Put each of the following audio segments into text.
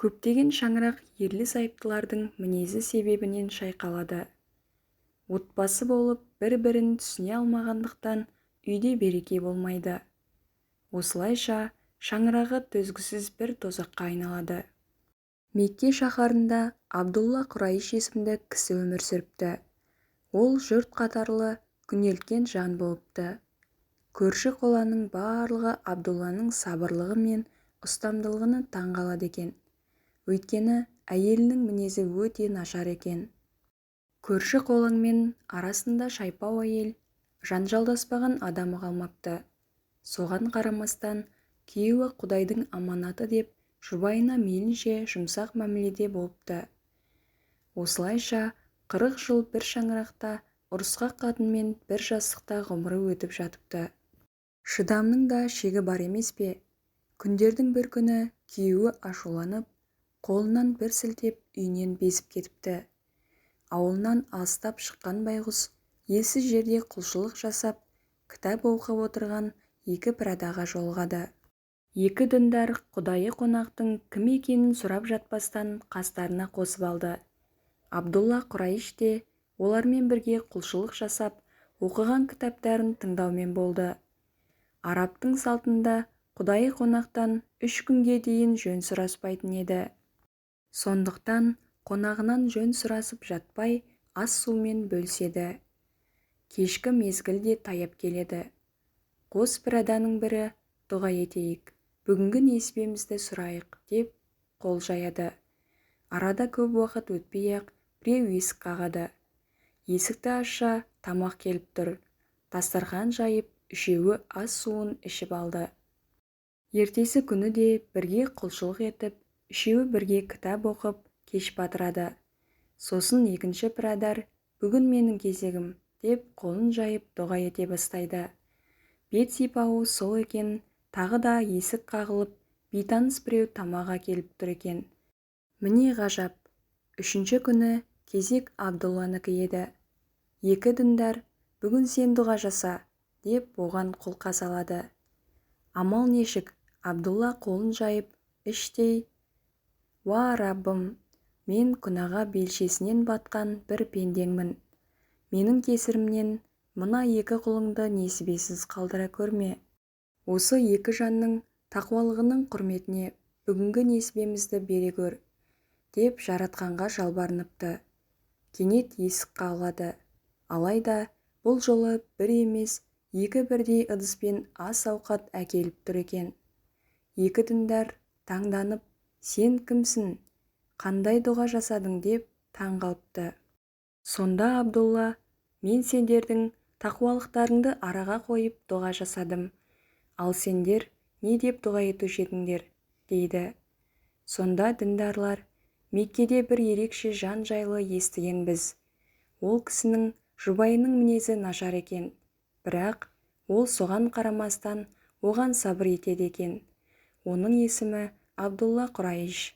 Көптеген шаңырақ ерлі-зайыптылардың мінезі себебінен шайқалады. Отбасы болып бір-бірін түсіне алмағандықтан үйде береке болмайды. Осылайша шаңырағы төзгісіз бір тозаққа айналады. Мекке шаһарында Абдулла Құрайш есімді кісі өмір сүріпті. Ол жұрт қатарлы күнелткен жан болыпты. Көрші қоланың барлығы Абдулланың сабырлығы мен ұстамдылығына таң қалады екен. Өйткені әйелінің мінезі өте нашар екен. Көрші қолаңмен арасында шайпау әйел, жанжалдаспаған адамы қалмапты. Соған қарамастан, күйеуі Құдайдың аманаты деп жұбайына мейлінше жұмсақ мәміледе болыпты. Осылайша 40 жыл бір шаңырақта ұрысқақ қатынмен бір жастықта ғұмыры өтіп жатыпты. Шыдамның да шегі бар емес пе? Күндердің бір күні күйеуі ашуланып, қолынан бір сілтеп үйінен безіп кетіпті. Ауылынан алыстап шыққан байғұс елсіз жерде құлшылық жасап, кітап оқып отырған екі пірадаға жолығады. Екі діндар құдайы қонақтың кім екенін сұрап жатпастан қастарына қосып алды. Абдулла Құрайш те олармен бірге құлшылық жасап, оқыған кітаптарын тыңдаумен болды. Арабтың салтында құдайы қонақтан 3 күнге дейін жөн сұраспайтын еді. Сондықтан қонағынан жөн сұрасып жатпай, ас сумен бөліседі. Кешкі мезгіл де таяп келеді. Қос піраданың бірі дұға етейік, бүгінгі несібемізді сұрайық деп қол жаяды. Арада көп уақыт өтпей-ақ біреу есік қағады. Есікті ашса тамақ келіп тұр. Дастархан жайып, үшеуі ас суын ішіп алды. Ертесі күні де бірге құлшылық етіп, үшеуі бірге кітап оқып, кеш батырады. Сосын екінші пірадар, бүгін менің кезегім, деп қолын жайып дұға ете бастайды. Бет сипауы сол екен, тағы да есік қағылып, бейтаныс біреу тамаға келіп тұр екен. Міне ғажап, үшінші күні кезек Абдулланікі еді. Екі діндар, бүгін сен дұға жаса, деп оған қолқа салады. Амал нешік, Абдулла қолын жайып, іштей, «Уа Раббым, мен күнәға белшесінен батқан бір пендеңмін. Менің кесірімнен мына екі құлыңды несібесіз қалдыра көрме. Осы екі жанның тақуалығының құрметіне бүгінгі несібемізді бере көр», деп жаратқанға жалбарыныпты. Кенет есік қағылады. Алайда бұл жолы бір емес, екі бірдей ыдыспен ас-ауқат әкеліп тұр екен. Екі діндар таңданып, сен кімсің, қандай дұға жасадың деп таң қалыпты. Сонда Абдулла, мен сендердің тақуалықтарыңды араға қойып дұға жасадым. Ал сендер не деп дұға етуші едіңдер, дейді. Сонда діндарлар, Меккеде бір ерекше жан жайлы естігенбіз. Ол кісінің жұбайының мінезі нашар екен. Бірақ ол соған қарамастан оған сабыр етеді екен. Оның есімі Абдулла Құрайш.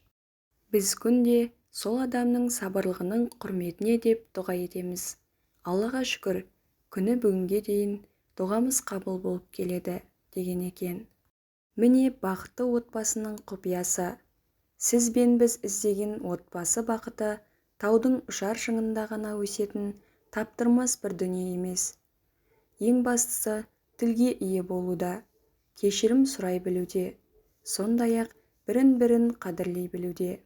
Біз күнде сол адамның сабырлығының құрметіне деп дұға етеміз. Аллаға шүкір, күні бүгінге дейін дұғамыз қабыл болып келеді, деген екен. Міне бақытты отбасының құпиясы. Сіз бен біз іздеген отбасы бақыты таудың ұшар шыңында ғана өсетін таптырмас бір дүние емес. Ең бастысы тілге ие болуда, кешірім сұрай білуде, сондай-ақ бірін-бірін қадірлей білуде.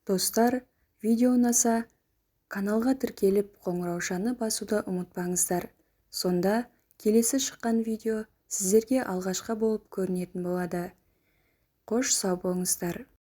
Достар, видео ұнаса, каналға тіркеліп қоңыраушаны басуды ұмытпаңыздар. Сонда келесі шыққан видео сіздерге алғашқы болып көрінетін болады. Қош сау болыңыздар.